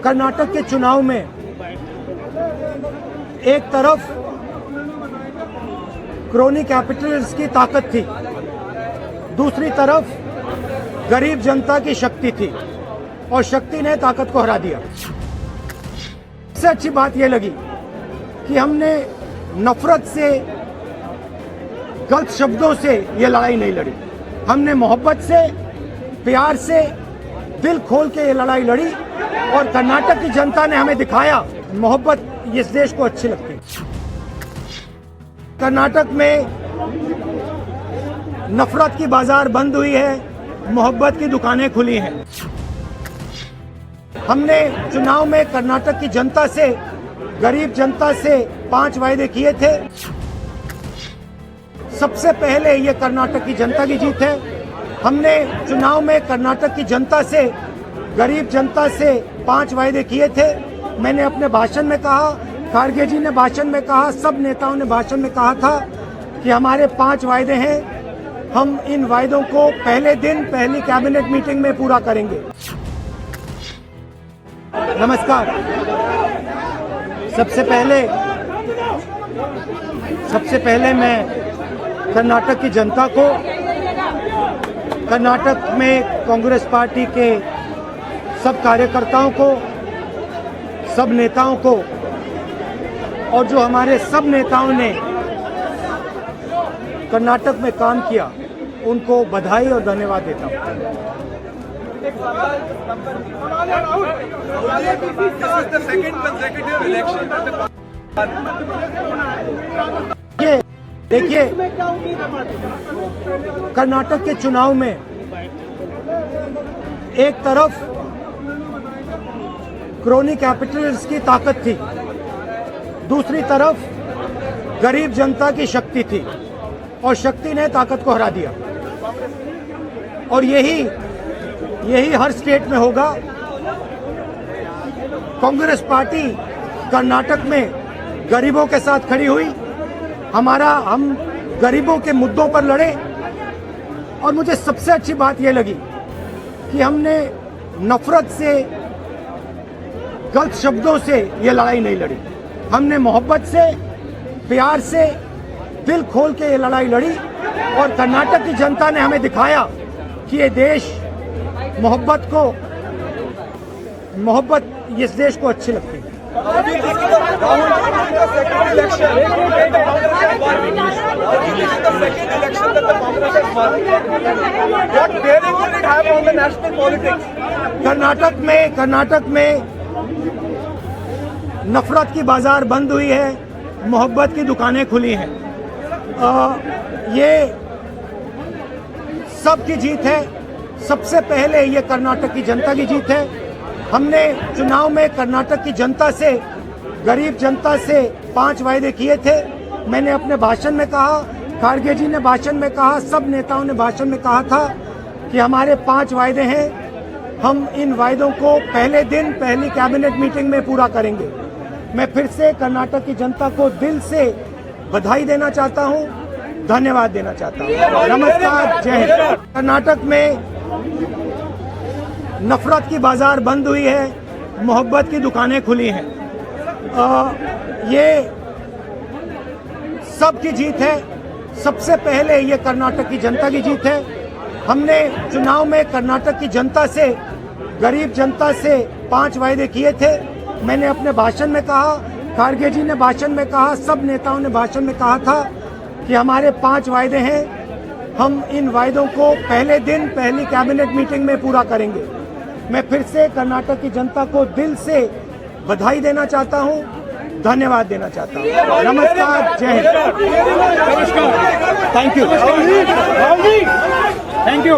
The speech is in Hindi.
कर्नाटक के चुनाव में एक तरफ क्रोनी कैपिटल्स की ताकत थी, दूसरी तरफ गरीब जनता की शक्ति थी और शक्ति ने ताकत को हरा दिया। सबसे अच्छी बात यह लगी कि हमने नफरत से, गलत शब्दों से ये लड़ाई नहीं लड़ी। हमने मोहब्बत से, प्यार से, दिल खोल के ये लड़ाई लड़ी और कर्नाटक की जनता ने हमें दिखाया मोहब्बत इस देश को अच्छी लगती है। कर्नाटक में नफरत की बाजार बंद हुई है, मोहब्बत की दुकानें खुली हैं। हमने चुनाव में कर्नाटक की जनता से, गरीब जनता से 5 वायदे किए थे। सबसे पहले ये कर्नाटक की जनता की जीत है। हमने चुनाव में कर्नाटक की जनता से, गरीब जनता से 5 वायदे किए थे। मैंने अपने भाषण में कहा, खारगे जी ने भाषण में कहा, सब नेताओं ने भाषण में कहा था कि हमारे 5 वायदे हैं। हम इन वायदों को पहले दिन पहली कैबिनेट मीटिंग में पूरा करेंगे। नमस्कार। सबसे पहले मैं कर्नाटक की जनता को, कर्नाटक में कांग्रेस पार्टी के सब कार्यकर्ताओं को, सब नेताओं को और जो हमारे सब नेताओं ने कर्नाटक में काम किया, उनको बधाई और धन्यवाद देता हूं। देखिए, कर्नाटक के चुनाव में एक तरफ क्रोनी कैपिटल्स की ताकत थी, दूसरी तरफ गरीब जनता की शक्ति थी और शक्ति ने ताकत को हरा दिया। और यही हर स्टेट में होगा। कांग्रेस पार्टी कर्नाटक में गरीबों के साथ खड़ी हुई, हम गरीबों के मुद्दों पर लड़े। और मुझे सबसे अच्छी बात यह लगी कि हमने नफरत से, गलत शब्दों से ये लड़ाई नहीं लड़ी। हमने मोहब्बत से, प्यार से, दिल खोल के ये लड़ाई लड़ी और कर्नाटक की जनता ने हमें दिखाया कि ये देश मोहब्बत इस देश को अच्छी लगती है। कर्नाटक में नफरत की बाजार बंद हुई है, मोहब्बत की दुकानें खुली हैं। ये सबकी जीत है। सबसे पहले ये कर्नाटक की जनता की जीत है। हमने चुनाव में कर्नाटक की जनता से, गरीब जनता से 5 वायदे किए थे। मैंने अपने भाषण में कहा, खारगे जी ने भाषण में कहा, सब नेताओं ने भाषण में कहा था कि हमारे 5 वायदे हैं। हम इन वायदों को पहले दिन पहली कैबिनेट मीटिंग में पूरा करेंगे। मैं फिर से कर्नाटक की जनता को दिल से बधाई देना चाहता हूं, धन्यवाद देना चाहता हूं। नमस्कार, जय हिंद। कर्नाटक में नफरत की बाजार बंद हुई है, मोहब्बत की दुकानें खुली हैं। ये सबकी जीत है। सबसे पहले ये कर्नाटक की जनता की जीत है। हमने चुनाव में कर्नाटक की जनता से, गरीब जनता से 5 वायदे किए थे। मैंने अपने भाषण में कहा, खारगे जी ने भाषण में कहा, सब नेताओं ने भाषण में कहा था कि हमारे 5 वायदे हैं। हम इन वायदों को पहले दिन पहली कैबिनेट मीटिंग में पूरा करेंगे। मैं फिर से कर्नाटक की जनता को दिल से बधाई देना चाहता हूं, धन्यवाद देना चाहता हूं। नमस्कार, जय हिंद। Thank you.